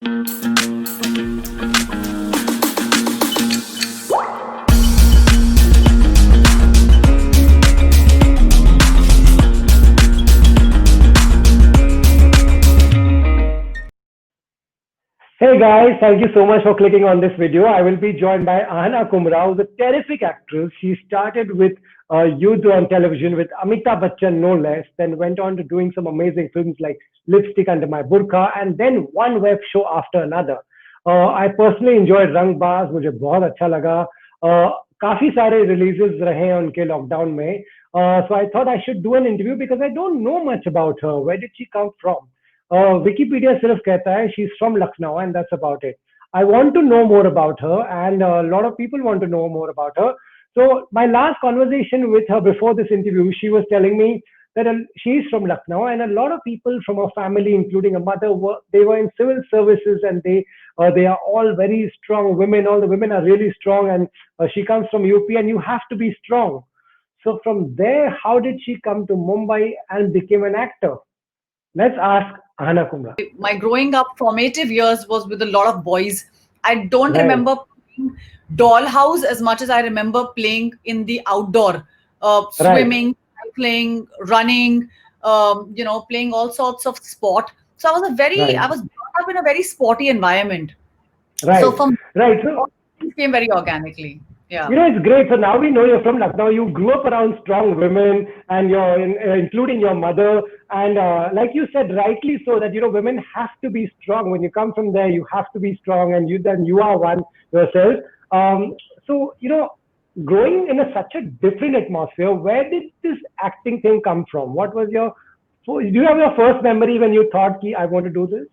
Hey guys, thank you so much for clicking on this video. I will be joined by Ahana Kumra, who's a terrific actress. She started with youth on television with Amitabh Bachchan, no less, then went on to doing some amazing films like Lipstick Under My Burqa, and then one web show after another. I personally enjoyed Rangbaaz, मुझे बहुत अच्छा लगा. काफी सारे releases रहे हैं उनके lockdown में. So I thought I should do an interview because I don't know much about her. Where did she come from? Wikipedia सिर्फ कहता है she's from Lucknow and that's about it. I want to know more about her and a lot of people want to know more about her. So my last conversation with her before this interview, she was telling me that she's from Lucknow and a lot of people from her family, including her mother, they were in civil services and they are all very strong women. All the women are really strong and she comes from UP and you have to be strong. So from there, how did she come to Mumbai and became an actor? Let's ask Ahana Kumra. My growing up formative years was with a lot of boys. I don't Right. remember playing dollhouse as much as I remember playing in the outdoor, swimming, cycling, running, playing all sorts of sport. So I was Right. I was brought up in a very sporty environment. Right. So for me, Right. So, it came very organically. Yeah. it's great. So now we know you're from Lucknow. You grew up around strong women, and including your mother. And like you said, rightly so, that women have to be strong. When you come from there, you have to be strong, and you are one yourself. So growing in such a different atmosphere, where did this acting thing come from? What was your? So, do you have your first memory when you thought, "I want to do this"?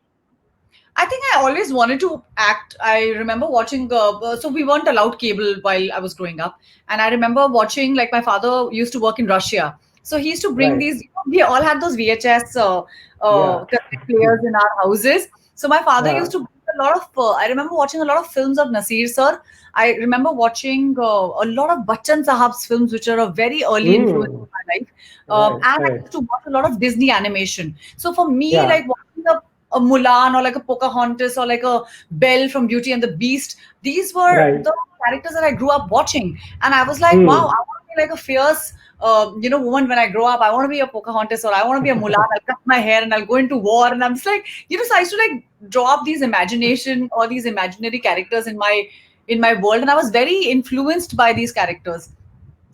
I think I always wanted to act. I remember watching, so we weren't allowed cable while I was growing up. And I remember watching, like, my father used to work in Russia. So he used to bring Right. these, we all had those VHS Yeah. cassette players in our houses. So my father Yeah. used to bring a lot of, I remember watching a lot of films of Nasir sir. I remember watching a lot of Bachchan Sahab's films, which are a very early influence in my life. And I Right. used to watch a lot of Disney animation. So for me, Yeah. like watching a Mulan or like a Pocahontas or like a Belle from Beauty and the Beast. These were Right. the characters that I grew up watching, and I was like, wow, I want to be like a fierce, woman when I grow up. I want to be a Pocahontas or I want to be a Mulan. I'll cut my hair and I'll go into war, and I'm just like, so I used to like draw up these imagination or these imaginary characters in my world, and I was very influenced by these characters.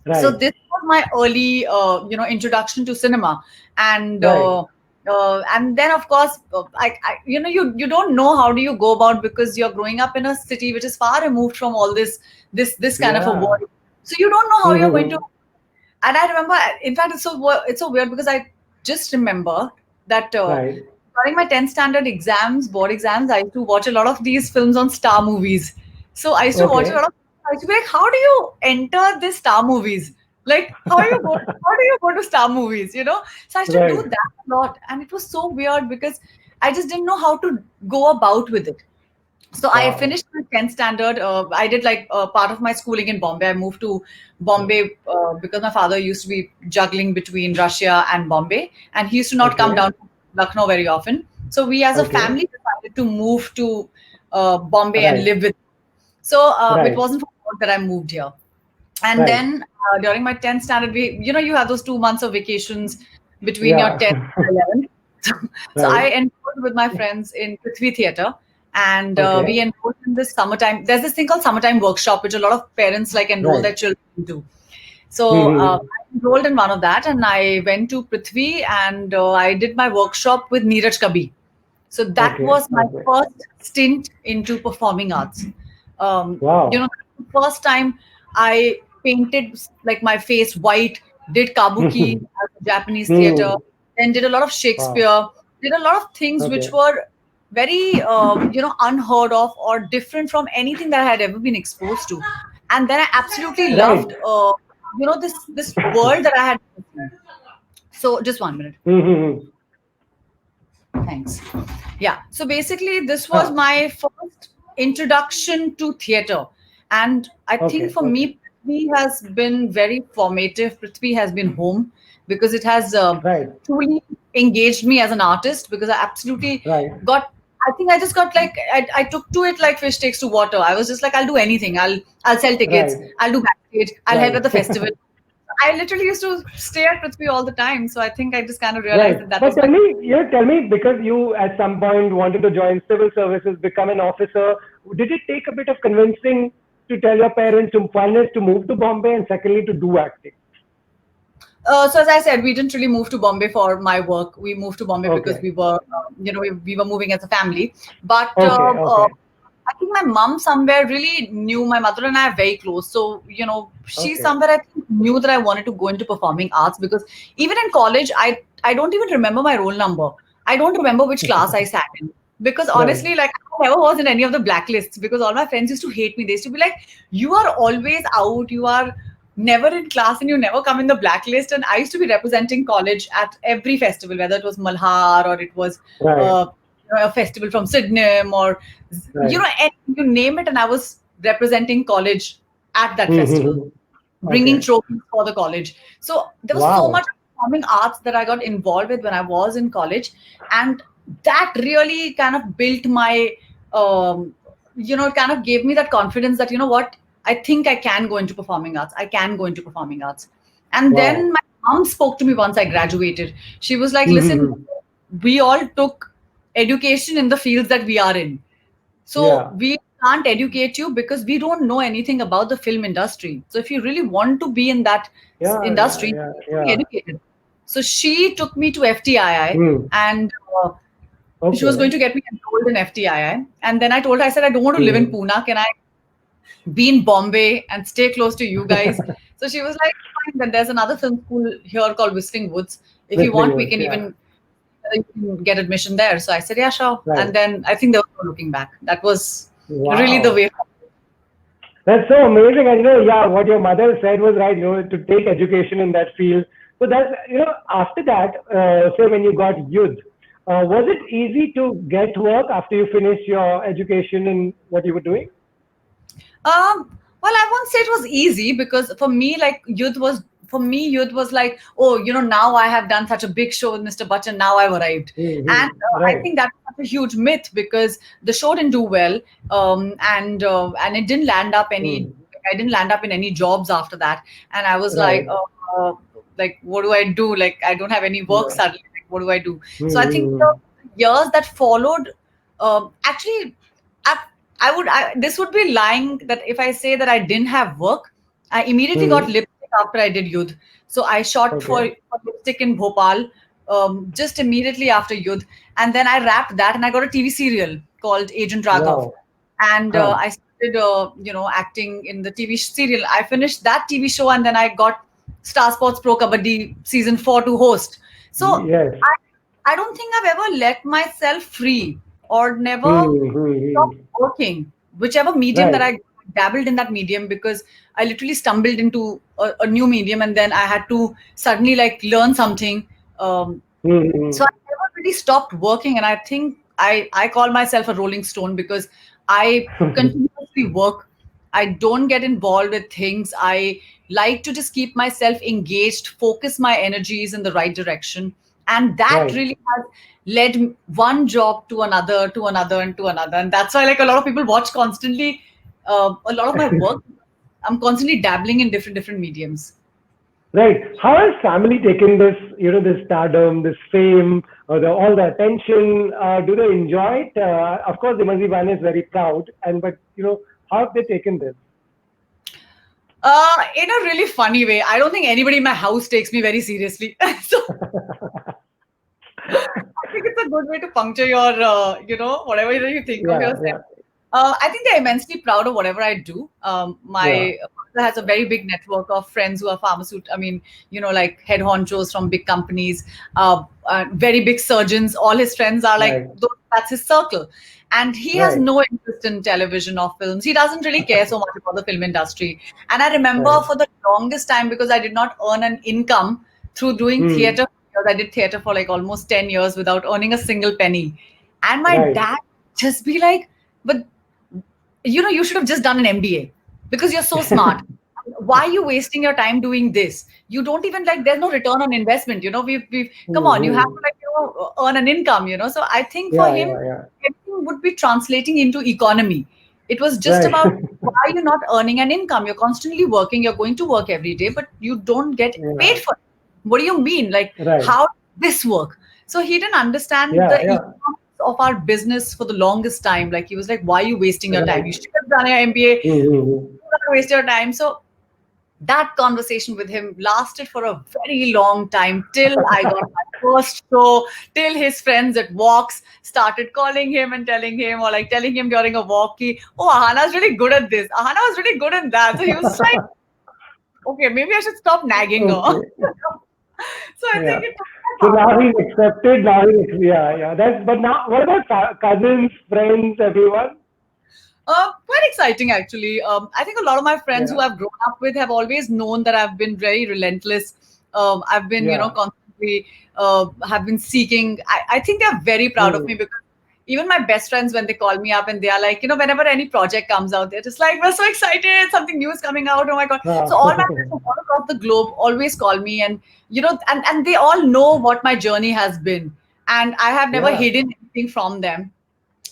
Right. So this was my early, introduction to cinema, and Right. and then of course, you don't know how do you go about, because you're growing up in a city which is far removed from all this kind of a Yeah. world. So you don't know how you're going to. Mhm. And I remember, in fact, it's so weird because I just remember that Right. during my 10th standard exams, board exams, I used to watch a lot of these films on Star Movies. So I used to watch a Okay. lot of. I used to be like, how do you enter this Star Movies? Like, how do you go to Star Movies? So I used to do Right. that a lot, and it was so weird because I just didn't know how to go about with it. So I Wow. finished my 10th standard. I did like part of my schooling in Bombay. I moved to Bombay because my father used to be juggling between Russia and Bombay, and he used to not come Okay. down to Lucknow very often. So we, as a Okay. family, decided to move to Bombay and Right. live with. So it Right. wasn't for work that I moved here. And Right. then during my 10th standard, you have those 2 months of vacations between your Yeah. 10th and 11th. So I Right. enrolled with my friends in Prithvi Theatre, and we Okay. enrolled in this summertime. There's this thing called summertime workshop, which a lot of parents like enroll Right. their children into. So Mhm. I enrolled in one of that, and I went to Prithvi, and I did my workshop with Neeraj Kabi. So that Okay. was my Okay. first stint into performing arts. Wow. The first time I painted like my face white, did kabuki, Japanese theater, Hmm. then did a lot of Wow. Shakespeare, did a lot of things which Okay. were very, unheard of or different from anything that I had ever been exposed to. And then I absolutely Right. loved, this world that I had. So just 1 minute. Mhm. Thanks. Yeah. So basically, this was Huh. my first introduction to theater. And I think Okay. for Okay. me, Prithvi has been very formative. Prithvi has been home because it has Right. truly engaged me as an artist, because I absolutely Right. got. I think I just got like I took to it like fish takes to water. I was just like, I'll do anything. I'll sell tickets. Right. I'll do backstage. I'll help Right. at the festival. I literally used to stay at Prithvi all the time. So I think I just kind of realized Right. that that But was my. tell me, because you at some point wanted to join civil services, become an officer, did it take a bit of convincing to tell your parents to, one is to move to Bombay and secondly to do acting? So as I said, we didn't really move to Bombay for my work. We moved to Bombay because Okay. we were, we were moving as a family. But Okay. Okay. I think my mom somewhere really knew. My mother and I are very close. So, she Okay. somewhere I think knew that I wanted to go into performing arts because even in college, I don't even remember my roll number. I don't remember which class I sat in. Because Right. honestly, like I never was in any of the blacklists because all my friends used to hate me. They used to be like, you are always out, you are never in class and you never come in the blacklist. And I used to be representing college at every festival, whether it was Malhar or it was Right. uh, a festival from Sydenham or Right. you name it, and I was representing college at that festival, Mm-hmm. bringing Okay. trophies for the college. So there was so much Wow. performing arts that I got involved with when I was in college, and that really kind of built my, it kind of gave me that confidence that what, I think I can go into performing arts. I can go into performing arts. And then Wow. my mom spoke to me once I graduated. She was like, listen, Mm-hmm. we all took education in the fields that we are in. So Yeah. we can't educate you because we don't know anything about the film industry. So if you really want to be in that Yeah. Yeah. industry, you Yeah. need to be Yeah. educated. So she took me to FTII, Mm. and she was going Okay. to get me enrolled in FTII. And then I told her, I said, I don't want to live in Mm. Pune. Can I be in Bombay and stay close to you guys? So she was like, fine, then there's another film school here called Whistling Woods. If you Whistling want, we Woods. can Yeah. even you can get admission there. So I said, yeah, sure. Right. And then I think there was no looking back. That was really the Wow. way. That's so amazing. And yeah, what your mother said was right, to take education in that field. So that's, after that, say when you got youth, was it easy to get work after you finished your education in what you were doing? Well, I won't say it was easy because for me, like youth was like, oh, now I have done such a big show with Mr. Bachchan. Now I've arrived, and I Right. think that's such a huge myth because the show didn't do well, and it didn't land up any. Mm. I didn't land up in any jobs after that, and I was like, Right. like what do I do? Like I don't have any work Yeah. suddenly. Like, what do I do? So I think Mm-hmm. the years that followed, actually, I, this would be lying that if I say that I didn't have work. I immediately got Mm-hmm. lipstick after I did Yudh. So I shot Okay. for lipstick in Bhopal just immediately after Yudh. And then I wrapped that and I got a TV serial called Agent Raghav. Wow. And Huh. I started, acting in the TV serial. I finished that TV show and then I got Star Sports Pro Kabaddi season 4 to host. So Yes. I don't think I've ever let myself free or never stopped Mm-hmm. working, whichever medium that Right. I dabbled in that medium because I literally stumbled into a new medium and then I had to suddenly like learn something. So Mm-hmm. I never really stopped working, and I think I call myself a rolling stone because I continuously work. I don't get involved with things. I like to just keep myself engaged, focus my energies in the right direction, and that Right. really has led one job to another, to another, and to another. And that's why like a lot of people watch constantly a lot of my work. I'm constantly dabbling in different mediums. Right. How has family taken this, this stardom, this fame, or all the attention? Do they enjoy it? Of course, Imanzi is very proud, but how have they taken this? In a really funny way. I don't think anybody in my house takes me very seriously. So I think it's a good way to puncture your, whatever you think of Yeah, yourself. yeah, I think they're immensely proud of whatever I do. yeah. My father has a very big network of friends who are pharmaceutical. I mean, like head honchos from big companies, very big surgeons. All his friends are like, Right, that's his circle. And he has right, no interest in television or films. He doesn't really care so much about the film industry. And I remember right. for the longest time, because I did not earn an income through doing Hmm. theater. I did theater for like almost 10 years without earning a single penny. And my Right. dad just be like, but you should have just done an MBA because you're so smart. Why are you wasting your time doing this? You don't even like, there's no return on investment. We've come on, you have Hmm. to like, earn an income, So I think for him, everything would be translating into economy. It was just Right. about why you're not earning an income. You're constantly working. You're going to work every day, but you don't get paid Yeah. for it. What do you mean? Like, Right. how does this work? So he didn't understand the Yeah. economics of our business for the longest time. Like, he was like, why are you wasting your time? Right. You should have done your MBA. Mm-hmm. You're not waste your time. So that conversation with him lasted for a very long time till I got my first show, till his friends at walks started calling him and telling him, or like telling him during a walk, oh, Ahana's really good at this. Ahana was really good at that. So he was just like, okay, maybe I should stop nagging her. Okay. So I Yeah. think it So took now he's accepted. Now yeah. But now, what about cousins, friends, everyone? quite exciting, actually. I think a lot of my friends who Yeah. I've grown up with have always known that I've been very relentless. I've been, Yeah. constantly have been seeking. I think they're very proud of me, because even my best friends, when they call me up and they are like, whenever any project comes out, they're just like, we're so excited, something new is coming out. Oh my God. So all my friends from all across the globe always call me, and, and they all know what my journey has been. And I have never Yeah. hidden anything from them.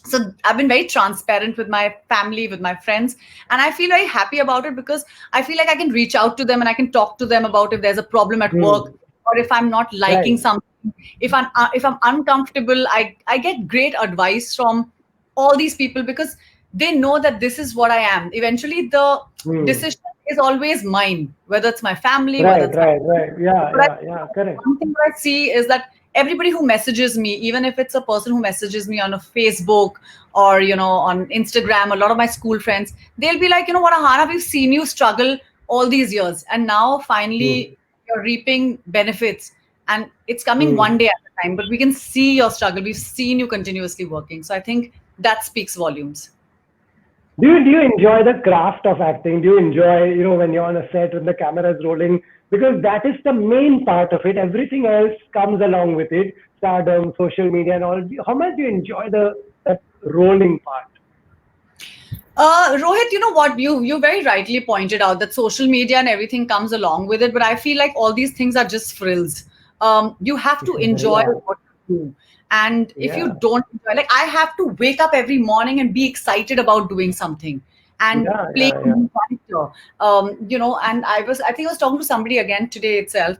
So I've been very transparent with my family, with my friends, and I feel very happy about it, because I feel like I can reach out to them and I can talk to them about if there's a problem at work, or if I'm not liking Right. something, if I'm uncomfortable. I get great advice from all these people, because they know that this is what I am. Eventually the decision is always mine, whether it's my family, whether it's Right. Yeah. Correct. one thing that I see is that everybody who messages me, even if it's a person who messages me on a Facebook or, on Instagram, a lot of my school friends, they'll be like, what, Ahana, we've seen you struggle all these years, and now finally you're reaping benefits, and it's coming one day at a time, but we can see your struggle. We've seen you continuously working. So I think that speaks volumes. Do you enjoy the craft of acting? Do you enjoy, when you're on a set when the camera is rolling? Because that is the main part of it. Everything else comes along with it. Stardom, social media, and all. How much do you enjoy that rolling part? Rohit, you know what? You very rightly pointed out that social media and everything comes along with it, but I feel like all these things are just frills. You have to enjoy what you do. And if you don't enjoy, like, I have to wake up every morning and be excited about doing something and playing a new character. And I think I was talking to somebody again today itself,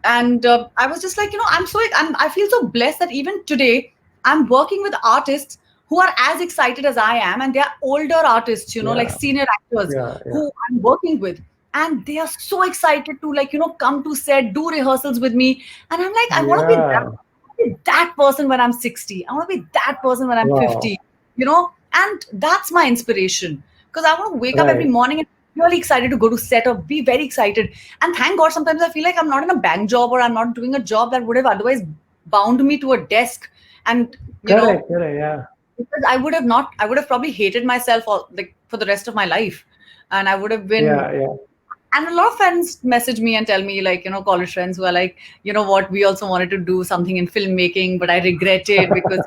and I was just like, I feel so blessed that even today I'm working with artists who are as excited as I am, and they are older artists, like senior actors who I'm working with, and they are so excited to, like, come to set, do rehearsals with me, and I'm like, I want to be that person when I'm 60. I want to be that person when I'm 50, and that's my inspiration, because I want to wake up every morning and really excited to go to set or be very excited. And thank God, sometimes I feel like I'm not in a bank job, or I'm not doing a job that would have otherwise bound me to a desk. And, Correct, because I would have probably hated myself for the rest of my life. And I would have been, and a lot of friends message me and tell me, like, college friends who are like, what, we also wanted to do something in filmmaking, but I regret it because of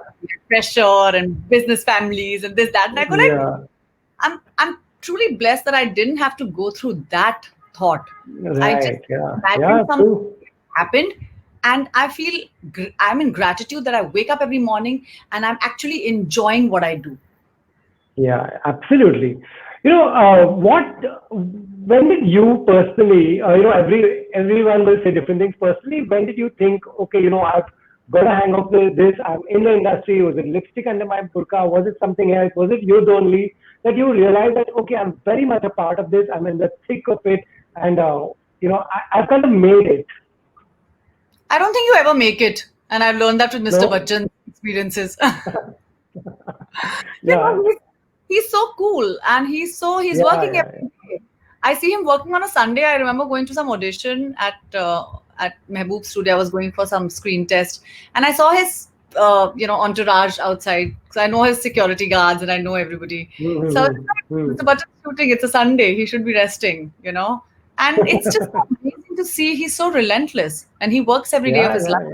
pressure and business families and this, that. And I go like, I'm truly blessed that I didn't have to go through that thought. I just imagined something happened, and I feel I'm in gratitude that I wake up every morning and I'm actually enjoying what I do. Yeah, absolutely. When did you personally, everyone will say different things. Personally, when did you think, okay, I've got to hang up with this, I'm in the industry? Was it lipstick under my burqa? Was it something else? Was it youth only? That you realized that, okay, I'm very much a part of this, I'm in the thick of it, and, I've kind of made it. I don't think you ever make it. And I've learned that with Mr. Bachchan's experiences. He's so cool, and he's working every day. I see him working on a Sunday. I remember going to some audition at Mehboob studio. I was going for some screen test, and I saw his entourage outside, because I know his security guards and I know everybody. So I was like, Mr. Bachchan's shooting, it's a Sunday, he should be resting, and it's just amazing to see. He's so relentless, and he works every day of his life,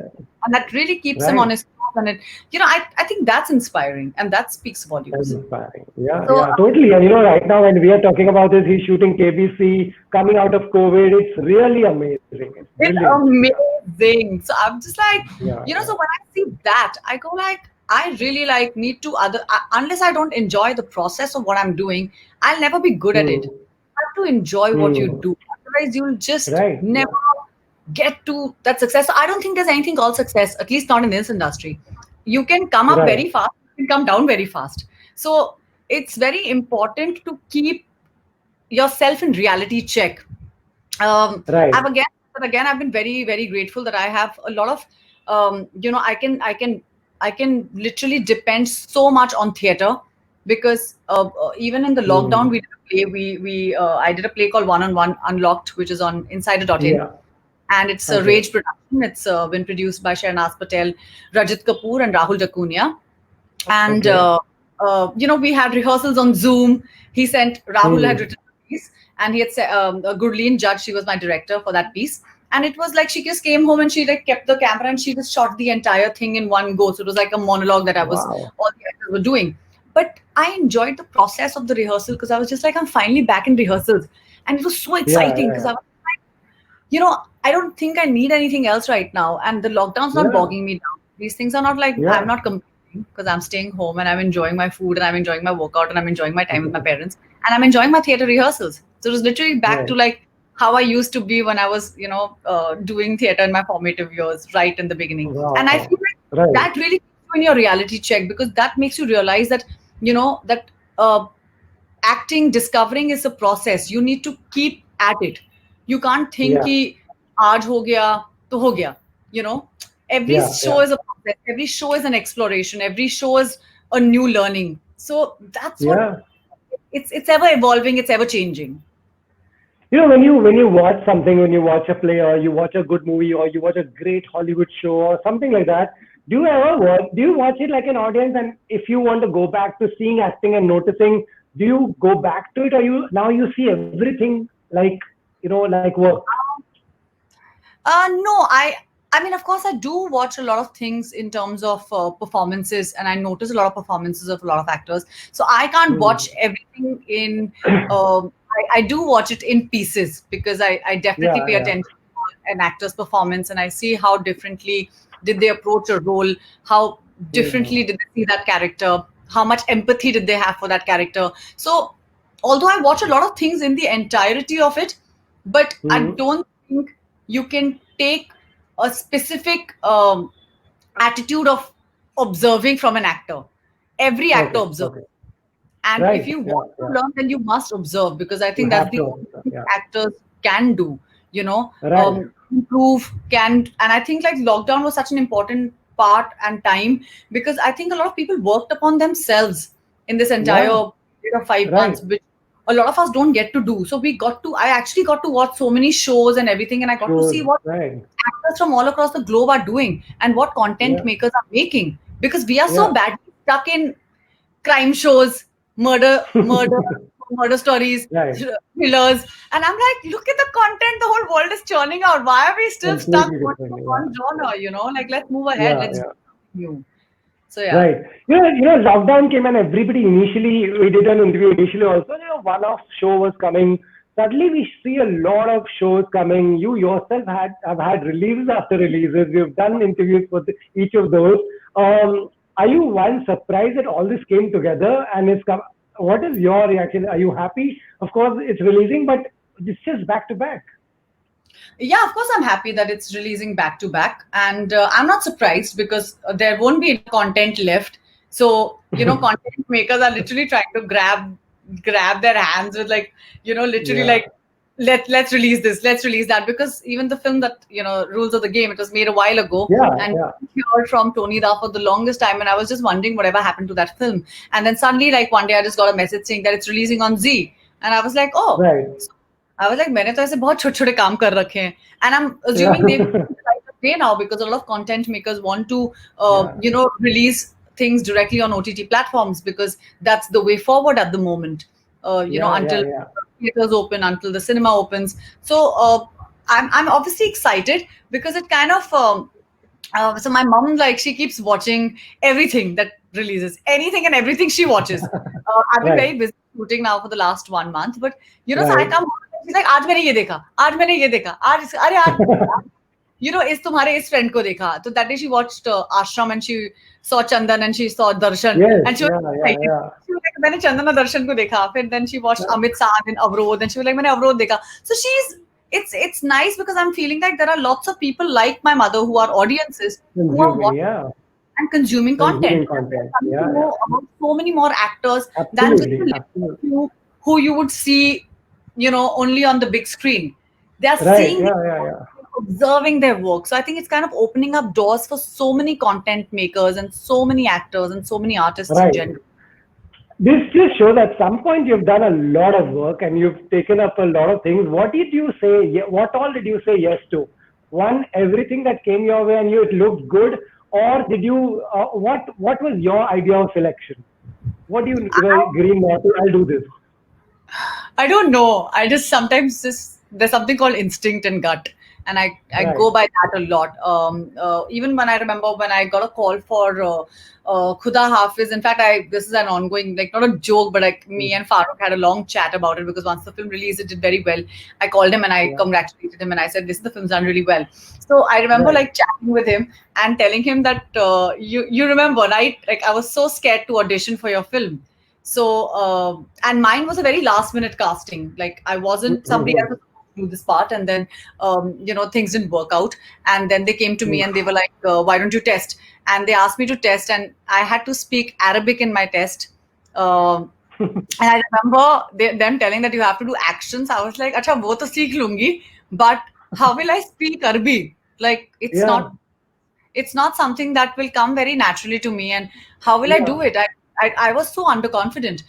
and that really keeps him on his toes. and I think that's inspiring and that speaks That's volumes. inspiring. Yeah, So yeah, totally. And right now when we are talking about this, he's shooting KBC, coming out of COVID. It's really amazing. It's it's brilliant. Yeah, amazing. So I'm just like, yeah, so yeah. when I see that, I go like, I really like need to unless I don't enjoy the process of what I'm doing, I'll never be good at it. Hmm. You have to enjoy what you Hmm. do. Otherwise, you'll just Right. never Yeah. get to that success. So I don't think there's anything called success, at least not in this industry. You can come up Right. very fast, you can come down very fast. So it's very important to keep yourself in reality check. Right. I've again, but again, I've been very, very grateful that I have a lot of, I can literally depend so much on theater because even in the lockdown, Hmm. we did a play. I did a play called One on One Unlocked, which is on Insider.in, Yeah. and it's a Okay. Rage production. It's been produced by Shahnaz Patel, Rajat Kapoor, and Rahul Dakunia. And Okay. we had rehearsals on Zoom. He sent Rahul had Hmm. written a piece, and he had said Gurleen Judge. She was my director for that piece, and it was like she just came home and she like kept the camera and she just shot the entire thing in one go. So it was like a monologue that Wow. all the actors were doing. But I enjoyed the process of the rehearsal because I was just like, I'm finally back in rehearsals, and it was so Yeah. exciting because Yeah. I was like, I don't think I need anything else right now. And the lockdown's not Yeah. bogging me down. These things are not like, I'm Yeah. not complaining because I'm staying home and I'm enjoying my food and I'm enjoying my workout and I'm enjoying my time with my parents and I'm enjoying my theater rehearsals. So it was literally back to Right. like how I used to be when I was, doing theater in my formative years, right in the beginning. And I feel Wow. like Right. that really keeps you in your reality check because that makes you realize that, that uh, acting discovering is a process. You need to keep at it. You can't think Yeah. ki aaj ho gaya to ho gaya. Every Yeah. show Yeah. is a process, every show is an exploration, every show is a new learning. So that's what Yeah. it's ever evolving, it's ever changing. When you watch something, when you watch a play or you watch a good movie or you watch a great Hollywood show or something like that, do you watch it like an audience? And if you want to go back to seeing acting and noticing, do you go back to it, or you see everything like like work? No, I mean, of course, I do watch a lot of things in terms of performances, and I notice a lot of performances of a lot of actors. So I can't Hmm. watch everything in. I do watch it in pieces because I definitely Yeah. pay Yeah. attention to an actor's performance, and I see how differently did they approach a role, how Hmm. differently did they see that character, how much empathy did they have for that character. So, although I watch a lot of things in the entirety of it, but I Hmm. don't think you can take a specific attitude of observing from an actor. Every actor Okay. observes. Okay. And if Right. you Yeah. want to Yeah. learn, then you must observe because I You think that's have the to. only thing Yeah. actors can do, Right. improve, can. And I think like lockdown was such an important part and time because I think a lot of people worked upon themselves in this Yeah. entire period of 5 months, Right. which a lot of us don't get to do. So I actually got to watch so many shows and everything, and I got to see Sure. what Right. actors from all across the globe are doing and what content Yeah. makers are making because we are so Yeah. badly stuck in crime shows, murder, murder stories, Right. thrillers. And I'm like, look at the content the whole world is churning out. Why are we still stuck Completely only different. in Yeah. one genre? Like let's move ahead. Yeah. Let's do Yeah. something new. So yeah. Right. Lockdown came and everybody initially, we did an interview initially also, one-off show was coming. Suddenly we see a lot of shows coming. You yourself have had releases after releases. You've done interviews for each of those. Are you one surprised that all this came together and what is your reaction? Are you happy? Of course, it's releasing, but it's just back to back. Yeah, of course, I'm happy that it's releasing back to back. And I'm not surprised because there won't be enough content left. So, content makers are literally trying to grab their hands with like, literally Yeah. like, let's release this, let's release that. Because even the film that, Rules of the Game, it was made a while ago. Yeah. And Yeah. I heard from Tony Da for the longest time. And I was just wondering whatever happened to that film. And then suddenly, like one day I just got a message saying that it's releasing on Z. And I was like, oh, Right. I was like, मैंने तो ऐसे बहुत छोटे छोटे काम कर रखे हैं, and I'm Yeah. assuming they've decided to pay now because a lot of content makers want to, Yeah. release things directly on OTT platforms because that's the way forward at the moment. Yeah. Yeah. Until Yeah. theaters open, until the cinema opens. So I'm obviously excited because it kind of So my mom, like, she keeps watching everything that releases, anything and everything she watches. I've been Right, very busy shooting now for the last 1 month, but so I right. come home and she's like, आज मैंने ये देखा, आज मैंने ये देखा, अरे आज इस तुम्हारे इस friend को देखा. So that day she watched Ashram, and she saw Chandan, and she saw Darshan, Yes, and she was yeah, yeah, excited. yeah. She was like, मैंने चंदन और दर्शन को देखा. फिर then she watched Amit Saath and Avrodh, and she was like, मैंने अवरोध देखा. So it's nice because I'm feeling like there are lots of people like my mother who are audiences who are Consuming, watching yeah. and consuming content. Consuming content. Coming to Yeah, yeah. know about so many more actors than just Absolutely, the little absolutely. few who you would see, only on the big screen. They are Right, seeing yeah, yeah, yeah. observing their work. So I think it's kind of opening up doors for so many content makers and so many actors and so many artists in Right. general. This just shows at some point you've done a lot of work and you've taken up a lot of things. What did you say? What all did you say yes to? One, everything that came your way and it looked good, or did you? What was your idea of selection? What do you green light? I'll do this. I don't know. I just sometimes there's something called instinct and gut, and I Right. go by that a lot. Even when I remember when I got a call for Khuda Hafiz. In fact, this is an ongoing, like, not a joke, but like me and Farooq had a long chat about it, because once the film released, it did very well. I called him and I Yeah. congratulated him, and I said, "This the film's done really well." So I remember Right. like chatting with him and telling him that you remember, right? Like, I was so scared to audition for your film. So, and mine was a very last minute casting. Like, I wasn't, somebody else was supposed to do this part, and then, things didn't work out. And then they came to me and they were like, why don't you test? And they asked me to test, and I had to speak Arabic in my test. And I remember them telling that you have to do actions. I was like, "Acha, wo to seekh lungi, but how will I speak Arabic? Like, Yeah. it's not something that will come very naturally to me, and how will I Yeah. do it? I was so underconfident.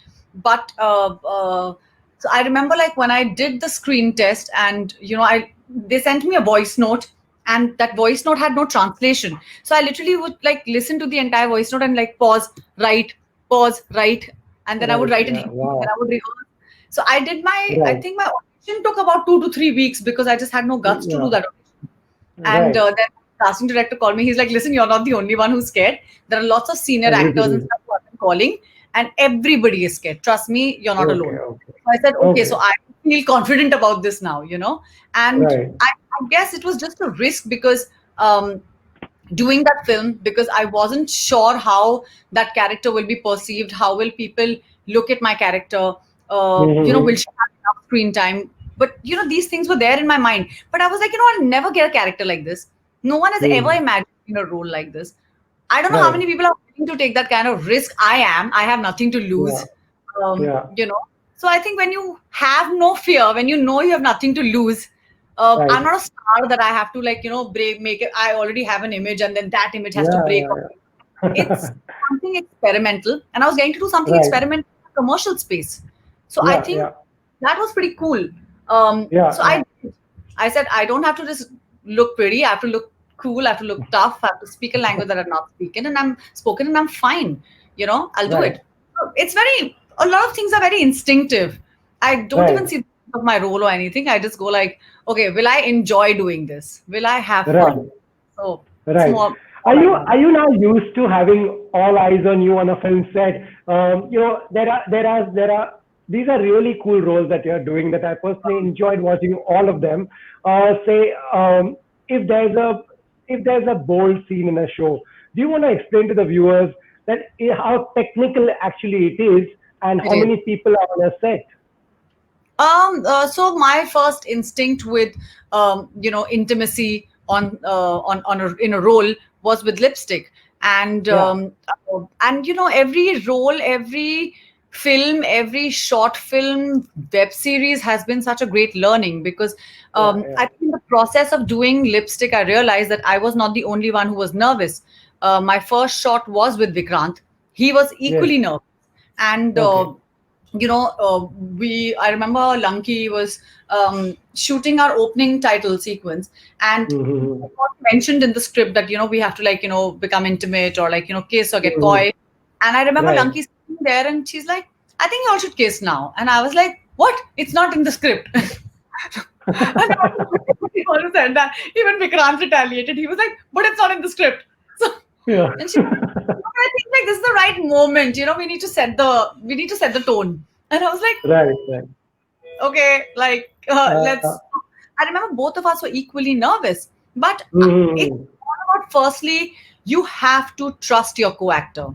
But so I remember, like, when I did the screen test, and I they sent me a voice note, and that voice note had no translation, so I literally would like listen to the entire voice note and like pause, write, and then I would Right. write in Yeah. Hindi, then Wow. I would rehearse. So I Right. think my audition took about 2 to 3 weeks, because I just had no guts to do Yeah. that audition. And Right. then the casting director called me. He's like, "Listen, you're not the only one who's scared. There are lots of senior actors and Everybody. stuff who have been calling, and everybody is scared. Trust me, you're not Okay. alone." Okay. So I said, "Okay, Okay. so I feel confident about this now. And Right. I guess it was just a risk, because doing that film, because I wasn't sure how that character will be perceived. How will people look at my character? Will Mm-hmm. she have enough screen time? But these things were there in my mind. But I was like, I'll never get a character like this. No one has ever Hmm. imagined a role like this. I don't know how Right. many people are willing to take that kind of risk. I have nothing to Yeah. lose. Um, Yeah. you know. So I think when you have no fear, when you know you have nothing to lose, I'm Right. not a star that I have to, like, break, make it. I already have an image, and then that image has to Yeah. break. Yeah. It's Yeah. something experimental, and I was going to do something Right. experimental in the commercial space. So I Yeah. think Yeah. that was pretty cool. Yeah. So Yeah. I said, I don't have to just look pretty. I have to look cool. I have to look tough. I have to speak a language that I'm not speaking, and I'm spoken, and I'm fine. I'll do Right. it. So it's a lot of things are very instinctive. I don't even Right. see of my role or anything. I just go like, okay, will I enjoy doing this? Will I have Right. fun? So it's Right. more like that. Are you now used to having all eyes on you on a film set? There are these are really cool roles that you're doing that I personally enjoyed watching all of them. Say if there's a bold scene in a show, do you want to explain to the viewers that how technical actually it is and It how is. many people are on a set? So my first instinct with intimacy in a role was with lipstick, and Yeah. every role, every film, every short film, web series has been such a great learning, because Yeah. Yeah. I think in the process of doing lipstick, I realized that I was not the only one who was nervous. My first shot was with Vikrant. He was Yes. equally nervous, and Okay. I remember Lanky was shooting our opening title sequence, and Mm-hmm. it was mentioned in the script that we have to, like, become intimate, or like kiss or get Mm-hmm. coy. And I remember Right. Lanky sitting there, and she's like, "I think y'all should kiss now." And I was like, "What? It's not in the script." And I was like, He also said that. Even Vikrant retaliated. He was like, "But it's not in the script." So, Yeah. and she, I think like this is the right moment. We need to set the tone. And I was like, Right, right. okay, like Uh, let's. I remember both of us were equally nervous, but it's mm, all about firstly, you have to trust your co-actor.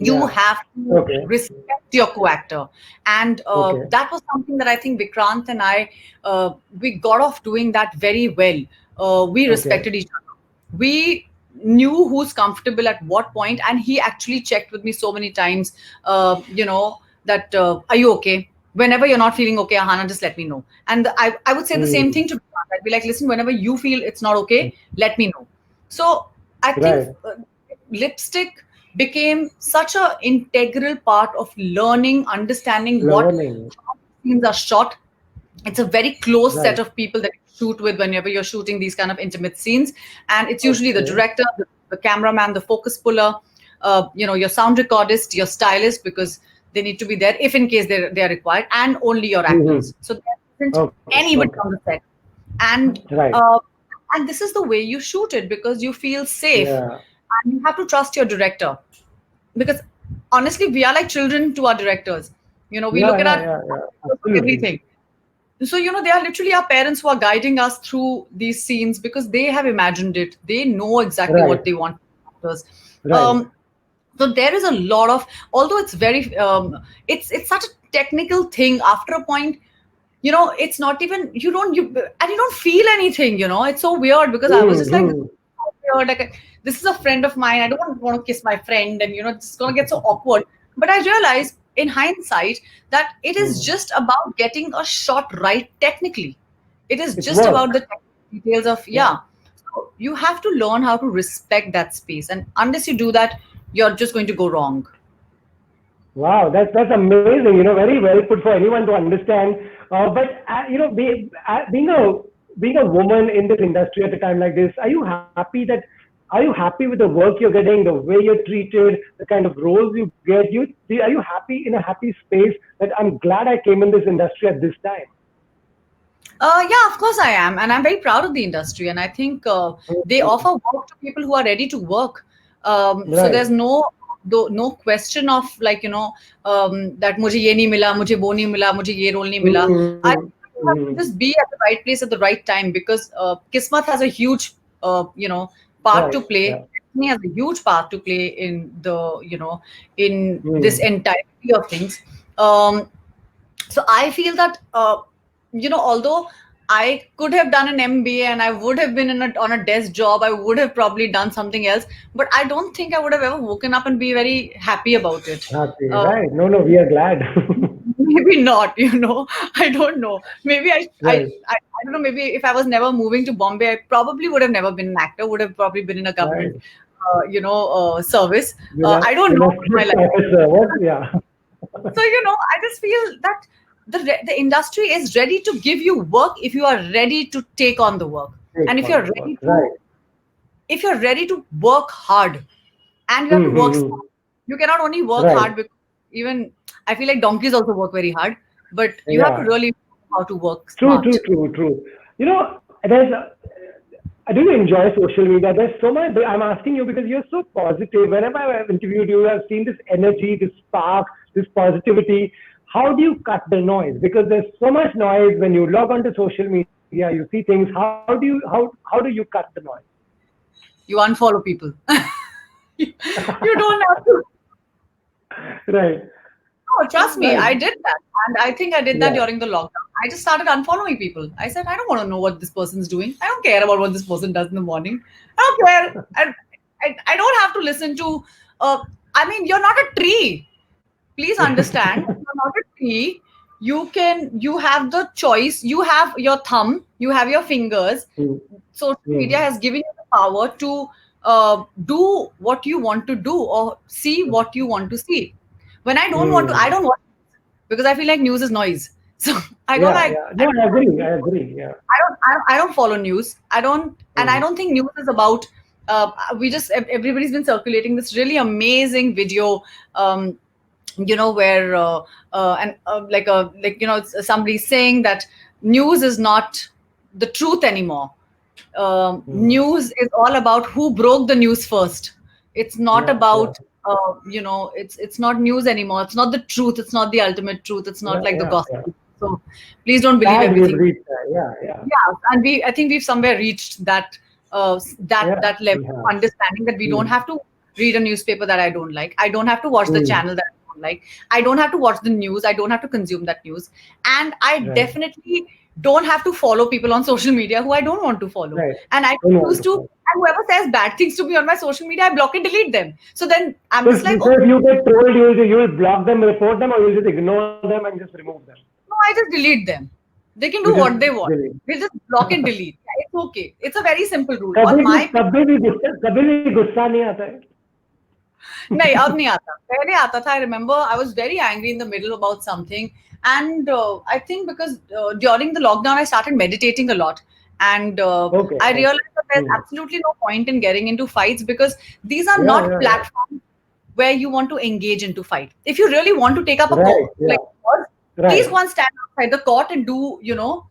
You yeah. have to Okay. respect your co-actor, and Okay. that was something that I think Vikrant and I we got off doing that very well. We Okay. respected each other. We knew who's comfortable at what point, and he actually checked with me so many times. That are you okay? Whenever you're not feeling okay, Ahana, just let me know. And I would say the same Mm, thing to Vikrant. I'd be like, listen, whenever you feel it's not okay, let me know. So I think right. lipstick became such a integral part of learning, understanding what Learning. how scenes are shot. It's a very close Right. set of people that you shoot with whenever you're shooting these kind of intimate scenes, and it's usually the Okay. director, the cameraman, the focus puller, your sound recordist, your stylist, because they need to be there if in case they are required, and only your Mm-hmm. actors. So there isn't Okay. anybody Okay. on the set, and Right. uh, and this is the way you shoot it because you feel safe, Yeah. and you have to trust your director, because honestly we are like children to our directors. We Yeah. look at Yeah. our Yeah. Yeah. Absolutely. everything. So they are literally our parents who are guiding us through these scenes because they have imagined it, they know exactly Right. what they want actors. Right. um so there is a lot of, although it's very it's such a technical thing. After a point, it's not even, you don't feel anything. It's so weird because I was just like, this Mm-hmm. is so weird. Like, this is a friend of mine, I don't want to kiss my friend, and it's gonna get so awkward. But I realized in hindsight that it is Mm. just about getting a shot right technically. It is It's just about work. the technical details of, Yeah. yeah. So you have to learn how to respect that space, and unless you do that, you're just going to go wrong. Wow, that's amazing. Very well put for anyone to understand. But being a woman in this industry at a time like this, are you happy with the work you're getting, the way you're treated, the kind of roles you get? Are you happy in a happy space that I'm glad I came in this industry at this time? Yeah, of course I am, and I'm very proud of the industry. And I think they Mhm. offer work to people who are ready to work. So Right. there's no question of like that मुझे ये नहीं मिला, मुझे वो नहीं मिला, मुझे ये role नहीं मिला. I Mm-hmm. think you have to just be at the right place at the right time because Kismet has a huge part Right. to play. Yeah. Destiny has a huge part to play in in this Mm. entirety of things. Um, so I feel that although I could have done an MBA and I would have been on a desk job, I would have probably done something else, but I don't think I would have ever woken up and be very happy about it. Happy. uh, Right. No, no, we are glad. Maybe not. I don't know. Maybe Right. I don't know. Maybe if I was never moving to Bombay, I probably would have never been an actor, would have probably been in a government Right. service. I don't know my Illustrious life. officer. What? Yeah. So I just feel that the industry is ready to give you work if you are ready to take on the work, Take and on the work. Right. if you're ready to work hard, and you have to work Mm-hmm. smart. You cannot only work Right. hard because even I feel like donkeys also work very hard, but you have to Yeah. really know how to work True, true, smart. true, true. Do you enjoy social media? There's so much. I'm asking you because you're so positive. Whenever I've interviewed you, I've seen this energy, this spark, this positivity. How do you cut the noise? Because there's so much noise when you log onto social media. You see things. How do you cut the noise? You unfollow people. You don't have to. Right. No, trust me, Right. I did that. And I think I did that Yeah. during the lockdown. I just started unfollowing people. I said, I don't want to know what this person's doing. I don't care about what this person does in the morning. I don't care. I don't have to listen to, I mean, you're not a tree. Please understand, you're not a tree. You have the choice. You have your thumb, you have your fingers. Mm, Social media mm. has given you the power to do what you want to do or see what you want to see. When I Mm. don't want, because I feel like news is noise. So I don't Yeah, like. yeah. No, I agree. I agree. Yeah. I don't follow news. I Mm. don't think news is about. Everybody's been circulating this really amazing video. Um, where and like somebody saying that news is not the truth anymore. Hmm. News is all about who broke the news first. It's not Yeah, yeah, about it's not news anymore. It's not the truth. It's not the ultimate truth. It's not yeah, like the yeah, yeah. gospel. So please don't believe Sad we've everything. reached that. Yeah, yeah, Yeah, and I think we've somewhere reached that yeah. that level We of have. understanding that we don't Hmm. have to read a newspaper that I don't like. I don't have to watch the Hmm. channel that I don't like. I don't have to watch the news. I don't have to consume that news. And I Right, definitely don't have to follow people on social media who I don't want to follow. right. And I Don't want choose to to, fall. and whoever says bad things to me on my social media, I block and delete them. So then I'm So, just like, so okay, if you get trolled, you'll block them, report them, or you'll just ignore them and just remove them. no, I just delete them. They can You do just what they want. delete. They just block and delete. Yeah, it's okay. It's a very simple rule. कभी On भी my कभी भी गुस्सा नहीं आता है. नहीं अब नहीं आता पहले आता था I remember I was very angry in the middle about something and I think because during the lockdown I started meditating a lot and Okay, I okay. realized that there's absolutely no point in getting into fights because these are Yeah, not yeah, yeah. platforms where you want to engage into fight. If you really want to take up a Right, yeah, like cause, please right. go and stand outside the court and do go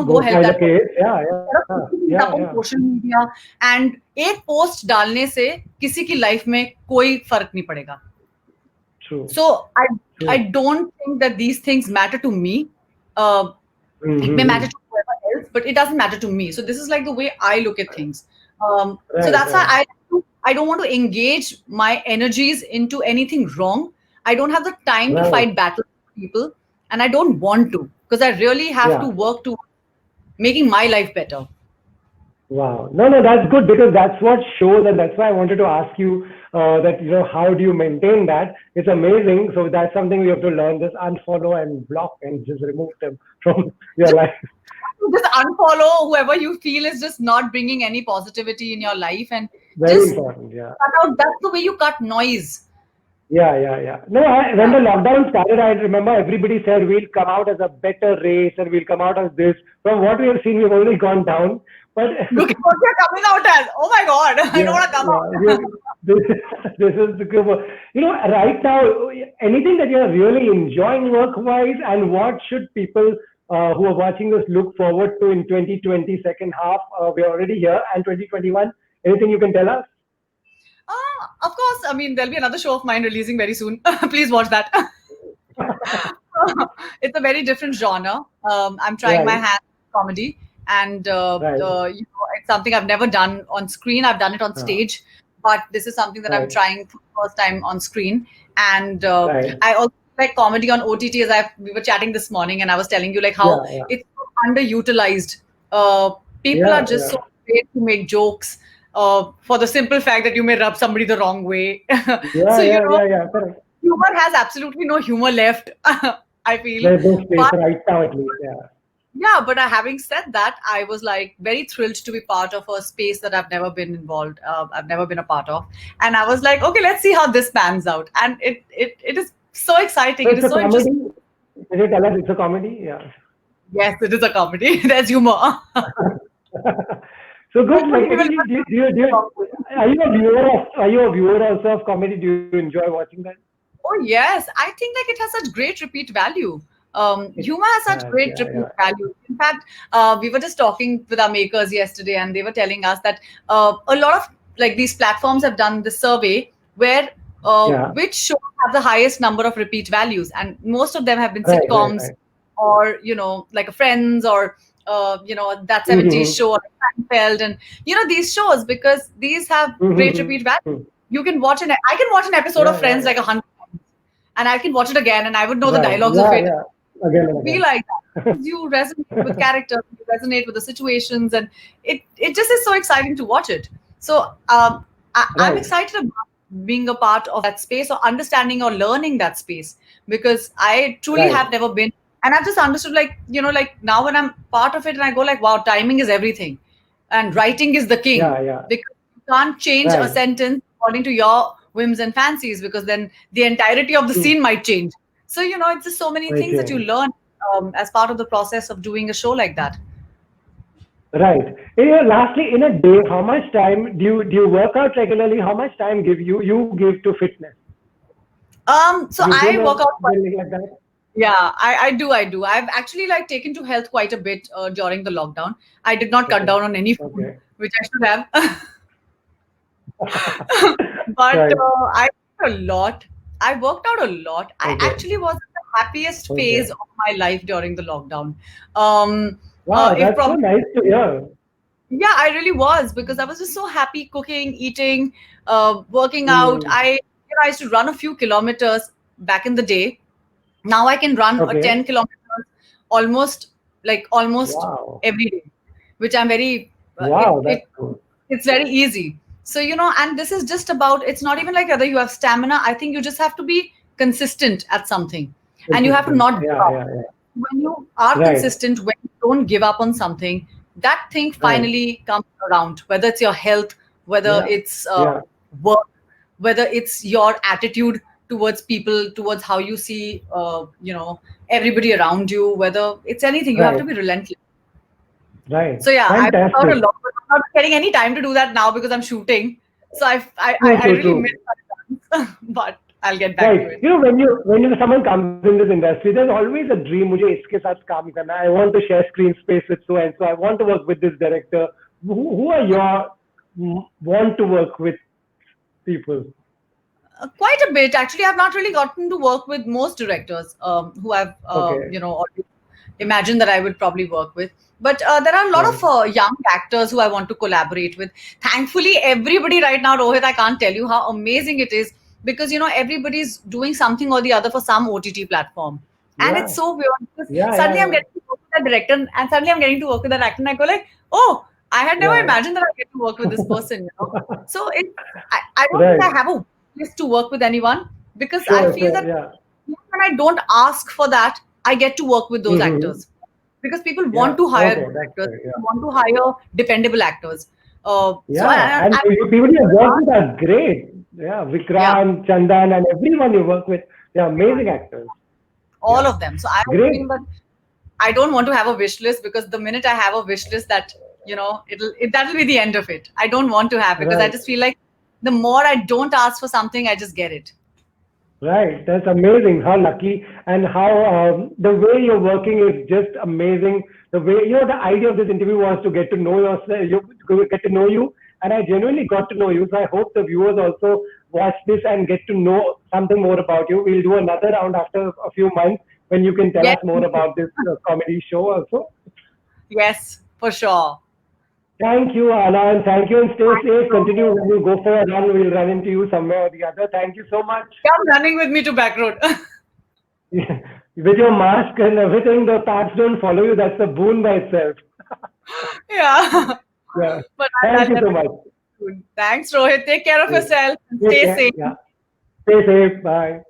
Go help file a that person. case. Yeah, yeah, instead of yeah, putting it yeah, up on yeah. social media and एक post डालने से किसी की life में कोई फर्क नहीं पड़ेगा. True, So I true. don't think that these things matter to me. Uh, it may Mm-hmm. matter to whoever else, but it doesn't matter to me. So this is like the way I look at things. So Right, that's why right, I don't want to engage my energies into anything wrong. I don't have the time to right. fight battles with people, and I don't want to because I really have to Yeah. work to making my life better. Wow. No, no, that's good because that's what shows, and that's why I wanted to ask you that, how do you maintain that? It's amazing. So that's something we have to learn. Just unfollow and block and just remove them from your life. Just unfollow whoever you feel is just not bringing any positivity in your life and Very just important. Yeah. cut out. That's the way you cut noise. Yeah, yeah, yeah. No, when Yeah. the lockdown started, I remember everybody said we'll come out as a better race and we'll come out as this. From what we have seen, we've only gone down. But Look at what you're coming out as. Oh my God. I don't yeah, want to come yeah. out. This, this is the good one. Right now, anything that you're really enjoying work-wise, and what should people who are watching this look forward to in 2020 second half? We're already here, and 2021. Anything you can tell us? Of course, I mean, there'll be another show of mine releasing very soon. Please watch that. It's a very different genre. I'm trying my Right, hand at comedy, and right, it's something I've never done on screen. I've done it on uh, stage, but this is something that I'm right, trying for the first time on screen. And right. I also like comedy on OTT. As we were chatting this morning, and I was telling you like Yeah, how yeah, it's so underutilized. Uh, People are yeah, just yeah. so afraid to make jokes. For the simple fact that you may rub somebody the wrong way. Yeah, So, yeah, yeah, yeah. Correct. humor has absolutely no humor left, I feel. There's no space But right now, at least. Yeah. yeah, but having said that, I was like very thrilled to be part of a space that I've never been involved, I've never been a part of. And I was like, okay, let's see how this pans out. And it is so exciting. So It it's is a so interesting. comedy. Did you tell us it's a comedy? Yeah. Yes, it is a comedy. There's humor. So good. Like, Hopefully, we will actually, not are you a viewer also of comedy? Do you enjoy watching that? Oh yes, I think like it has such great repeat value. It Humor has such has, great yeah, repeat yeah. value. In fact, we were just talking with our makers yesterday, and they were telling us that a lot of like these platforms have done this survey where Yeah. which shows have the highest number of repeat values, and most of them have been Right, right, sitcoms right. or like a Friends or that 70s Mm-hmm. show like Seinfeld and these shows because these have great repeat value. Mm-hmm. You can watch I can watch an episode of Yeah, yeah, Friends yeah. like 100 times, and I can watch it again, and I would know the Right. dialogues of Yeah, it. yeah. Again and Be again. like that because you resonate with characters, you resonate with the situations, and it just is so exciting to watch it. So I'm Right. excited about being a part of that space or understanding or learning that space because I truly Right. have never been, and I've just understood like now when I'm part of it and I go like, wow, timing is everything, and writing is the king Yeah, yeah. because you can't change a Right. sentence according to your whims and fancies because then the entirety of the Mm. scene might change. So it's just so many things that you Okay. learn as part of the process of doing a show like that. Right. Lastly, in a day, how much time do you work out regularly? How much time you give to fitness? So You I gym work or out quite. anything like that? Yeah, I do. I've actually like taken to health quite a bit during the lockdown. I did not cut Okay. down on any food, Okay. which I should have. But Right. I did a lot. I worked out a lot. I Okay. actually was in the happiest phase Okay. of my life during the lockdown. Um, Wow, if that's so probably nice to hear. Yeah, I really was because I was just so happy cooking, eating, working out. Mm. I used to run a few kilometers back in the day. Now I can run a Okay. 10 kilometers almost almost Wow. every day, which I'm very Wow, that's cool. it's very easy. So, and this is just about, it's not even like whether you have stamina. I think you just have to be consistent at something and you have to Consistent. not give Yeah, up. yeah, yeah. When you are Right. consistent, when you don't give up on something, that thing Right. finally comes around, whether it's your health, whether Yeah. it's Yeah. work, whether it's your attitude towards people, towards how you see, everybody around you, whether it's anything, you have to Right. be relentless. Right. So yeah, I work out a Fantastic. lot, but I'm not getting any time to do that now because I'm shooting. So True, I true, really miss true. that dance, but I'll get back to Right. it. When someone comes in this industry, there's always a dream. मुझे इसके साथ काम करना है. I want to share screen space with so and so. I want to work with this director. Who are your want to work with people? Quite a bit, actually. I've not really gotten to work with most directors who I've, Okay. already imagined that I would probably work with. But there are a lot Right. of young actors who I want to collaborate with. Thankfully, everybody right now, Rohit, I can't tell you how amazing it is because everybody's doing something or the other for some OTT platform, and it's Yeah. so weird because Yeah. suddenly I'm Yeah. getting to work with that director, and suddenly I'm getting to work with that actor, and I go like, oh, I had never Yeah. imagined that I get to work with this person. So I don't think Right. I have a list to work with anyone because I Sure. feel Sure. that Yeah. even when I don't ask for that, I get to work with those Mm-hmm. actors because people want Yeah. to hire Okay. those That's actors, great. Yeah. people want to hire dependable actors. So Yeah. And people you work with are great. Yeah. yeah, Vikrant, Chandan, and everyone you work with, they're amazing actors. all Yeah. of them. So I feel Great. that I don't want to have a wish list because the minute I have a wish list, that that'll be the end of it. I don't want to have because I Right. just feel like the more I don't ask for something, I just get it. Right. That's amazing. How lucky and how the way you're working is just amazing. The way, the idea of this interview was to get to know yourself, get to know you. And I genuinely got to know you. So I hope the viewers also watch this and get to know something more about you. We'll do another round after a few months when you can tell Yes, us more about this comedy show also. yes, for sure. Thank you, Anna, and thank you and stay Thank you safe. so Continue much. when you go for a run. We'll run into you somewhere or the other. Thank you so much. Come running with me to back road. With your mask and everything, the paths don't follow you. That's a boon by itself. Yeah. Yeah. But Thank I'll you so definitely much. do it. Thanks, Rohit. Take care of Yeah. yourself and Take stay care. safe. Yeah. Stay safe. Bye.